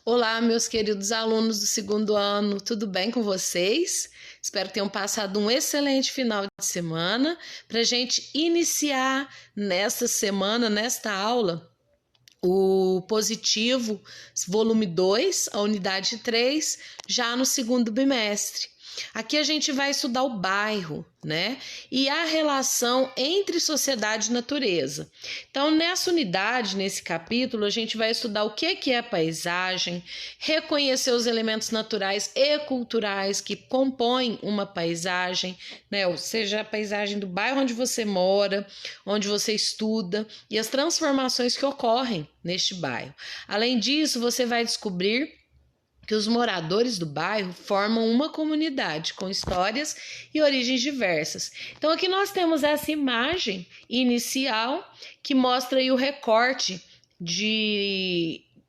Olá, meus queridos alunos do segundo ano, tudo bem com vocês? Espero que tenham passado um excelente final de semana para a gente iniciar nesta semana, nesta aula, o positivo, volume 2, a unidade 3, já no segundo bimestre. Aqui a gente vai estudar o bairro, né? E a relação entre sociedade e natureza. Então, nessa unidade, nesse capítulo, a gente vai estudar o que é paisagem, reconhecer os elementos naturais e culturais que compõem uma paisagem, né? Ou seja, a paisagem do bairro onde você mora, onde você estuda e as transformações que ocorrem neste bairro. Além disso, você vai descobrir que os moradores do bairro formam uma comunidade com histórias e origens diversas. Então aqui nós temos essa imagem inicial que mostra aí o recorte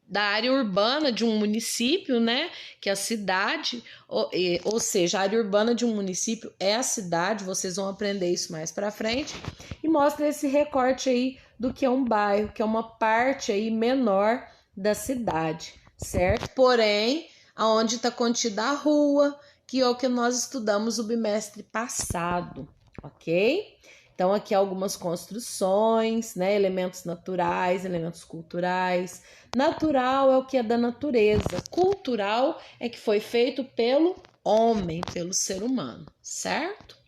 da área urbana de um município, né? Que é a cidade, ou seja, a área urbana de um município é a cidade, vocês vão aprender isso mais para frente, e mostra esse recorte aí do que é um bairro, que é uma parte aí menor da cidade, certo? Porém, aonde está contida a rua, que é o que nós estudamos o bimestre passado, ok? Então, aqui algumas construções, né? Elementos naturais, elementos culturais. Natural é o que é da natureza. Cultural é que foi feito pelo homem, pelo ser humano, certo?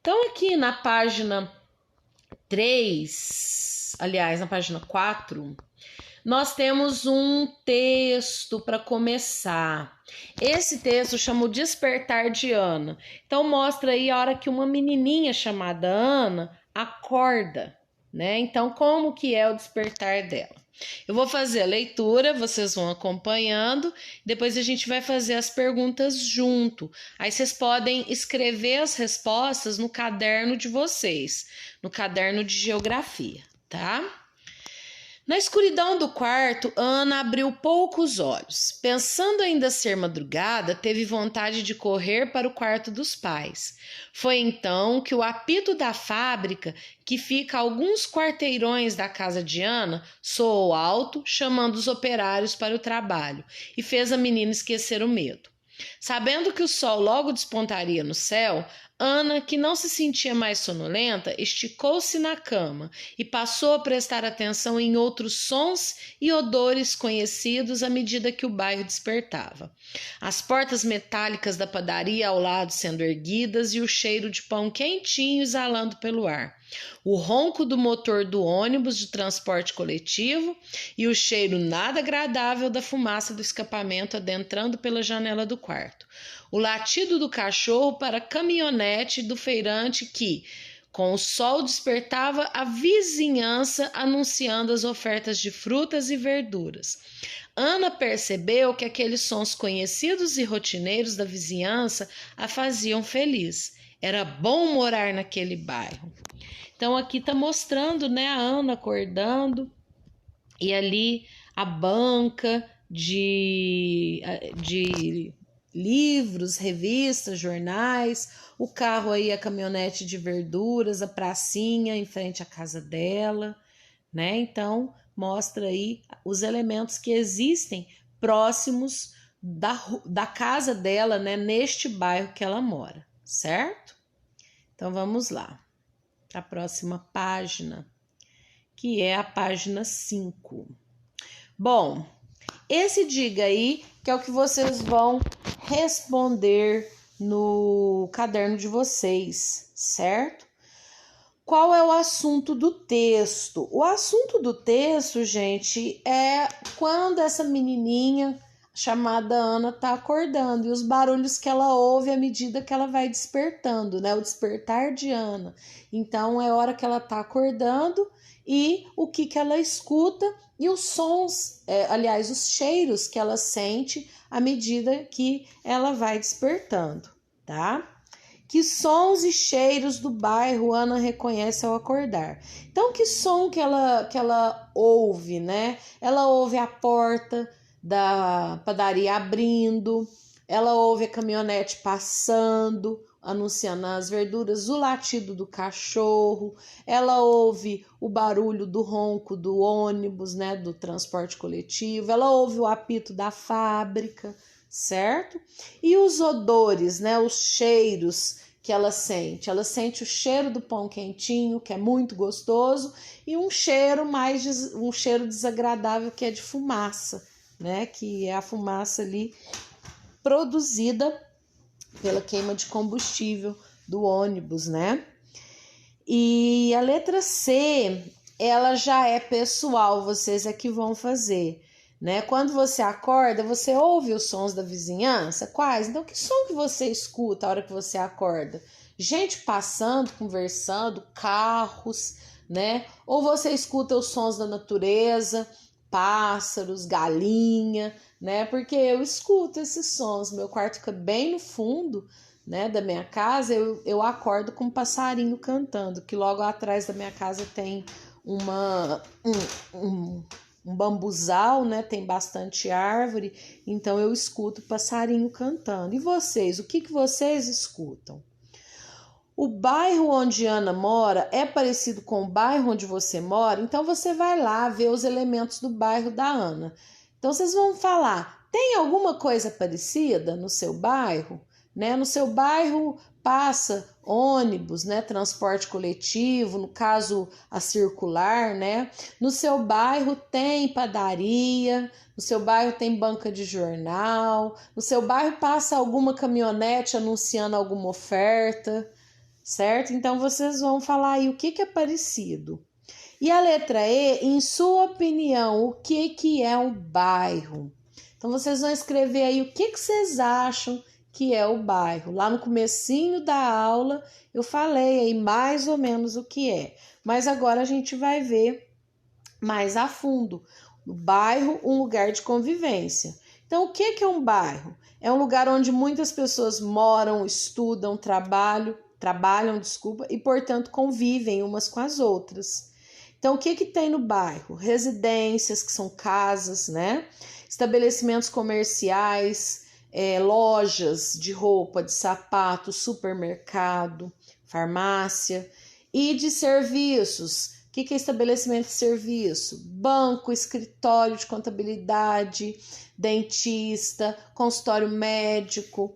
Então, aqui na página 3, aliás, na página 4, nós temos um texto para começar. Esse texto chama o Despertar de Ana. Então mostra aí a hora que uma menininha chamada Ana acorda, né? Então como que é o despertar dela? Eu vou fazer a leitura, vocês vão acompanhando, depois a gente vai fazer as perguntas junto. Aí vocês podem escrever as respostas no caderno de vocês, no caderno de geografia, tá? Na escuridão do quarto, Ana abriu poucos olhos. Pensando ainda ser madrugada, teve vontade de correr para o quarto dos pais. Foi então que o apito da fábrica, que fica a alguns quarteirões da casa de Ana, soou alto, chamando os operários para o trabalho, e fez a menina esquecer o medo. Sabendo que o sol logo despontaria no céu, Ana, que não se sentia mais sonolenta, esticou-se na cama e passou a prestar atenção em outros sons e odores conhecidos à medida que o bairro despertava. As portas metálicas da padaria ao lado sendo erguidas e o cheiro de pão quentinho exalando pelo ar. O ronco do motor do ônibus de transporte coletivo e o cheiro nada agradável da fumaça do escapamento adentrando pela janela do quarto. O latido do cachorro para a caminhonete do feirante que, com o sol, despertava a vizinhança anunciando as ofertas de frutas e verduras. Ana percebeu que aqueles sons conhecidos e rotineiros da vizinhança a faziam feliz. Era bom morar naquele bairro. Então aqui está mostrando, né, a Ana acordando e ali a banca de livros, revistas, jornais, o carro aí, a caminhonete de verduras, a pracinha em frente à casa dela, né? Então mostra aí os elementos que existem próximos da casa dela, né, neste bairro que ela mora, certo? Então vamos lá. A próxima página, que é a página 5. Bom, esse diga aí que é o que vocês vão responder no caderno de vocês, certo? Qual é o assunto do texto? O assunto do texto, gente, é quando essa menininha chamada Ana tá acordando e os barulhos que ela ouve à medida que ela vai despertando, né? O despertar de Ana. Então é a hora que ela tá acordando e o que ela escuta e os sons, aliás, os cheiros que ela sente à medida que ela vai despertando, tá? Que sons e cheiros do bairro Ana reconhece ao acordar. Então, que som que ela ouve, né? Ela ouve a porta da padaria abrindo, ela ouve a caminhonete passando, anunciando as verduras, o latido do cachorro, ela ouve o barulho do ronco do ônibus, né, do transporte coletivo, ela ouve o apito da fábrica, certo? E os odores, né, os cheiros que ela sente o cheiro do pão quentinho, que é muito gostoso, e um cheiro desagradável, que é de fumaça, né, que é a fumaça ali produzida pela queima de combustível do ônibus, né? E a letra C, ela já é pessoal, vocês é que vão fazer, né? Quando você acorda, você ouve os sons da vizinhança? Quais? Então, que som que você escuta a hora que você acorda? Gente passando, conversando, carros, né? Ou você escuta os sons da natureza, pássaros, galinha, né? Porque eu escuto esses sons, meu quarto fica bem no fundo, né, da minha casa, eu acordo com um passarinho cantando, que logo atrás da minha casa tem um bambuzal, né, tem bastante árvore, então eu escuto o passarinho cantando. E vocês, o que vocês escutam? O bairro onde Ana mora é parecido com o bairro onde você mora, então você vai lá ver os elementos do bairro da Ana. Então vocês vão falar, tem alguma coisa parecida no seu bairro? Né? No seu bairro passa ônibus, né? Transporte coletivo, no caso a circular, né? No seu bairro tem padaria, no seu bairro tem banca de jornal, no seu bairro passa alguma caminhonete anunciando alguma oferta, certo? Então vocês vão falar aí o que é parecido. E a letra E, em sua opinião, o que é um bairro? Então vocês vão escrever aí o que vocês acham que é o bairro. Lá no comecinho da aula eu falei aí mais ou menos o que é, mas agora a gente vai ver mais a fundo. O bairro, um lugar de convivência. Então, o que é um bairro? É um lugar onde muitas pessoas moram, estudam, trabalham, e, portanto, convivem umas com as outras. Então, o que tem no bairro? Residências, que são casas, né? Estabelecimentos comerciais, lojas de roupa, de sapato, supermercado, farmácia, e de serviços. O que é estabelecimento de serviço? Banco, escritório de contabilidade, dentista, consultório médico,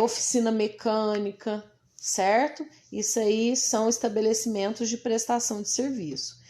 oficina mecânica, certo? Isso aí são estabelecimentos de prestação de serviço.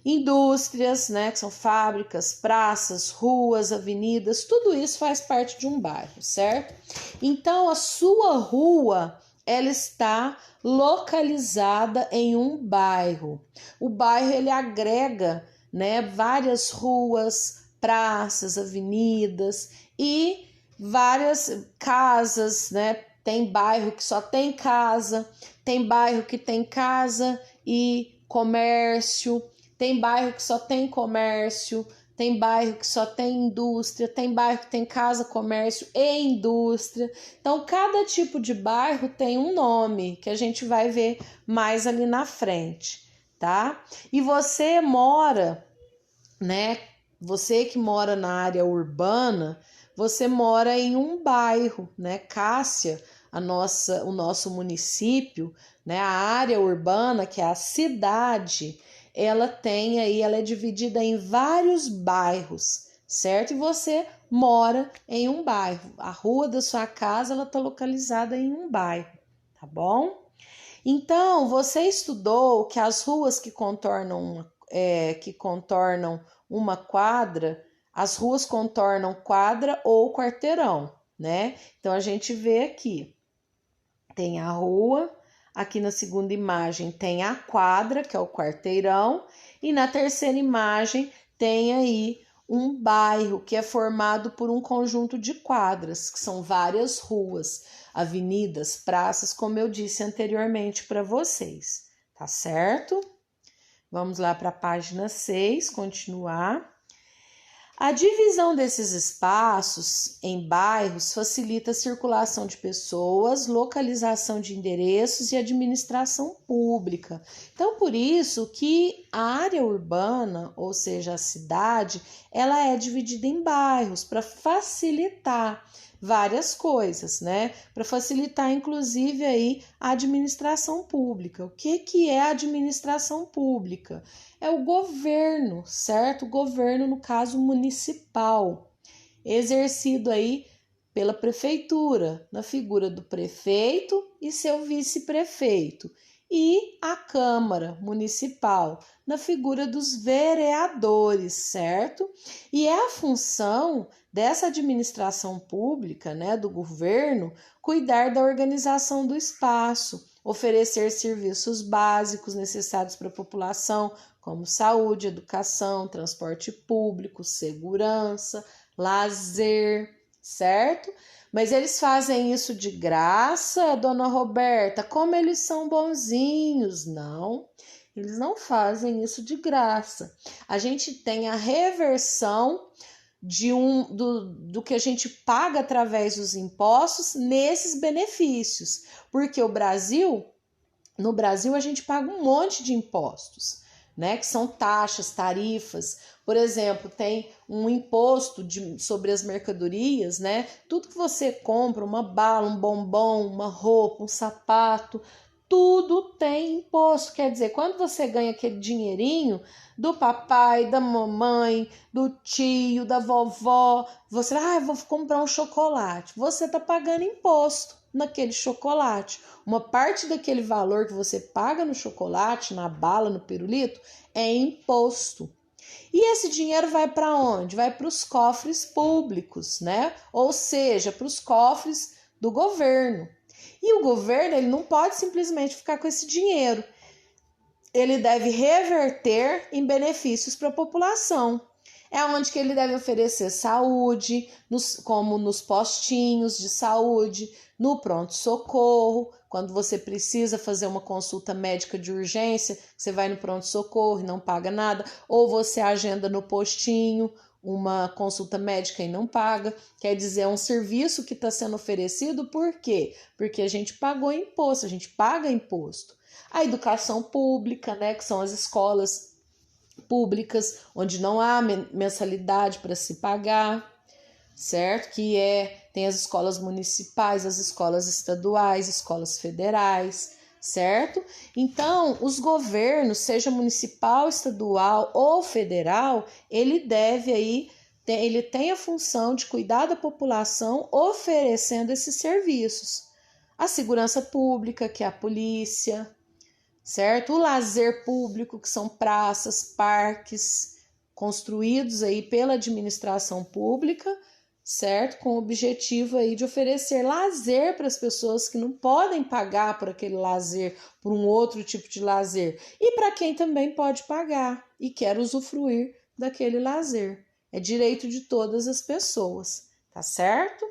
Indústrias, né, que são fábricas, praças, ruas, avenidas, tudo isso faz parte de um bairro, certo? Então, a sua rua, ela está localizada em um bairro. O bairro, ele agrega, né, várias ruas, praças, avenidas e várias casas, né? Tem bairro que só tem casa, tem bairro que tem casa e comércio, tem bairro que só tem comércio, tem bairro que só tem indústria, tem bairro que tem casa, comércio e indústria. Então, cada tipo de bairro tem um nome que a gente vai ver mais ali na frente, tá? E você mora, né? Você que mora na área urbana, você mora em um bairro, né? Cássia, o nosso município, né? A área urbana, que é a cidade, ela é dividida em vários bairros, certo? E você mora em um bairro. A rua da sua casa, ela está localizada em um bairro, tá bom? Então, você estudou que as ruas que contornam uma quadra, as ruas contornam quadra ou quarteirão, né? Então, a gente vê aqui, tem a rua. Aqui na segunda imagem tem a quadra, que é o quarteirão, e na terceira imagem tem aí um bairro que é formado por um conjunto de quadras, que são várias ruas, avenidas, praças, como eu disse anteriormente para vocês, tá certo? Vamos lá para a página 6, continuar. A divisão desses espaços em bairros facilita a circulação de pessoas, localização de endereços e administração pública. Então, por isso que a área urbana, ou seja, a cidade, ela é dividida em bairros para facilitar várias coisas, né? Para facilitar, inclusive, aí a administração pública. O que é a administração pública? É o governo, certo? O governo, no caso, municipal, exercido aí pela prefeitura, na figura do prefeito e seu vice-prefeito, e a Câmara Municipal, na figura dos vereadores, certo? E é a função dessa administração pública, né, do governo, cuidar da organização do espaço, oferecer serviços básicos necessários para a população, como saúde, educação, transporte público, segurança, lazer, certo? Mas eles fazem isso de graça, dona Roberta? Como eles são bonzinhos? Não, eles não fazem isso de graça. A gente tem a reversão do que a gente paga através dos impostos nesses benefícios, porque no Brasil a gente paga um monte de impostos, né, que são taxas, tarifas. Por exemplo, tem um imposto sobre as mercadorias, né? Tudo que você compra, uma bala, um bombom, uma roupa, um sapato, tudo tem imposto. Quer dizer, quando você ganha aquele dinheirinho do papai, da mamãe, do tio, da vovó, você, vou comprar um chocolate. Você está pagando imposto naquele chocolate. Uma parte daquele valor que você paga no chocolate, na bala, no pirulito, é imposto. E esse dinheiro vai para onde? Vai para os cofres públicos, né? Ou seja, para os cofres do governo. E o governo, ele não pode simplesmente ficar com esse dinheiro. Ele deve reverter em benefícios para a população. É onde que ele deve oferecer saúde, como nos postinhos de saúde, no pronto-socorro, quando você precisa fazer uma consulta médica de urgência, você vai no pronto-socorro e não paga nada, ou você agenda no postinho uma consulta médica e não paga. Quer dizer, é um serviço que está sendo oferecido, por quê? Porque a gente pagou imposto, a gente paga imposto. A educação pública, né, que são as escolas públicas, onde não há mensalidade para se pagar, certo? Tem as escolas municipais, as escolas estaduais, escolas federais, certo? Então, os governos, seja municipal, estadual ou federal, ele tem a função de cuidar da população oferecendo esses serviços. A segurança pública, que é a polícia, certo? O lazer público, que são praças, parques, construídos aí pela administração pública, certo? Com o objetivo aí de oferecer lazer para as pessoas que não podem pagar por aquele lazer, por um outro tipo de lazer. E para quem também pode pagar e quer usufruir daquele lazer. É direito de todas as pessoas, tá certo?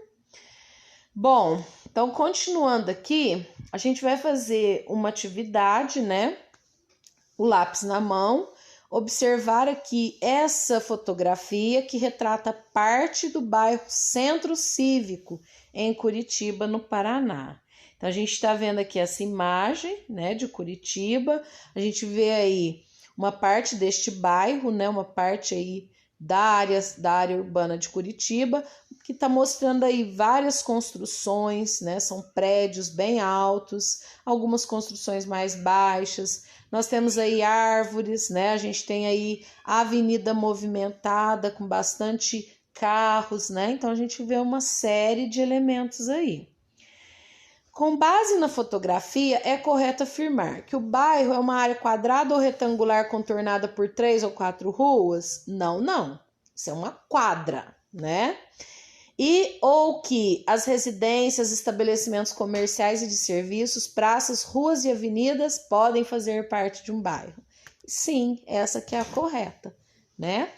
Bom, então continuando aqui, a gente vai fazer uma atividade, né? O lápis na mão, observar aqui essa fotografia que retrata parte do bairro Centro Cívico em Curitiba, no Paraná. Então a gente está vendo aqui essa imagem, né, de Curitiba. A gente vê aí uma parte deste bairro, né, uma parte aí da área urbana de Curitiba, que está mostrando aí várias construções, né? São prédios bem altos, algumas construções mais baixas. Nós temos aí árvores, né? A gente tem aí a avenida movimentada com bastante carros, né? Então a gente vê uma série de elementos aí. Com base na fotografia, é correto afirmar que o bairro é uma área quadrada ou retangular contornada por 3 ou 4 ruas? Não. Isso é uma quadra, né? Ou que as residências, estabelecimentos comerciais e de serviços, praças, ruas e avenidas podem fazer parte de um bairro. Sim, essa que é a correta, né?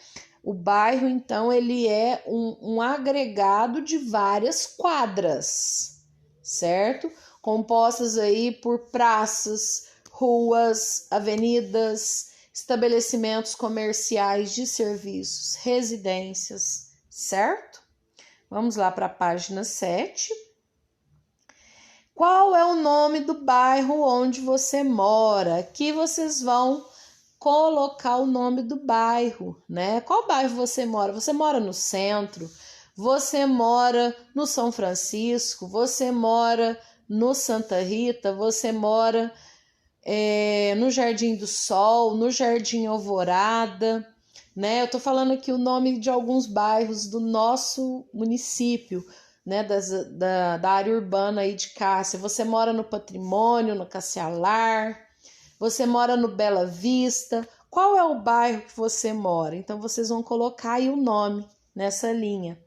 O bairro, então, ele é um agregado de várias quadras, certo? Compostas aí por praças, ruas, avenidas, estabelecimentos comerciais de serviços, residências, certo? Vamos lá para a página 7. Qual é o nome do bairro onde você mora? Aqui vocês vão colocar o nome do bairro, né? Qual bairro você mora? Você mora no centro? Você mora no São Francisco? Você mora no Santa Rita? Você mora no Jardim do Sol, no Jardim Alvorada, né? Eu tô falando aqui o nome de alguns bairros do nosso município, né? Da área urbana aí de Cássia. Você mora no Patrimônio, no Cacialar, você mora no Bela Vista. Qual é o bairro que você mora? Então vocês vão colocar aí o nome nessa linha.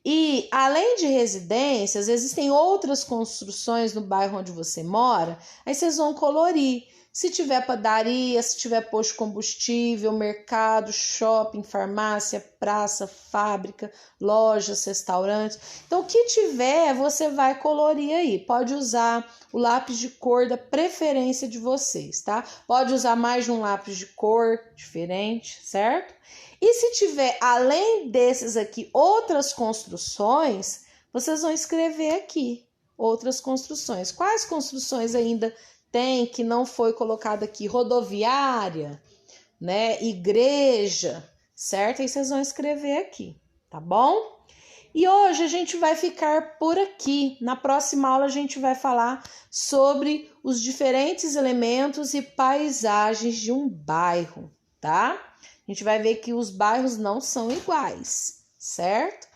E, além de residências, existem outras construções no bairro onde você mora, aí vocês vão colorir. Se tiver padaria, se tiver posto de combustível, mercado, shopping, farmácia, praça, fábrica, lojas, restaurantes. Então, o que tiver, você vai colorir aí. Pode usar o lápis de cor da preferência de vocês, tá? Pode usar mais de um lápis de cor diferente, certo? E se tiver, além desses aqui, outras construções, vocês vão escrever aqui, outras construções. Quais construções ainda tem que não foi colocado aqui? Rodoviária, né? Igreja, certo? Aí vocês vão escrever aqui, tá bom? E hoje a gente vai ficar por aqui. Na próxima aula a gente vai falar sobre os diferentes elementos e paisagens de um bairro, tá? A gente vai ver que os bairros não são iguais, certo?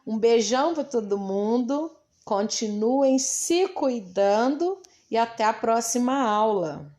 Um beijão para todo mundo, continuem se cuidando e até a próxima aula.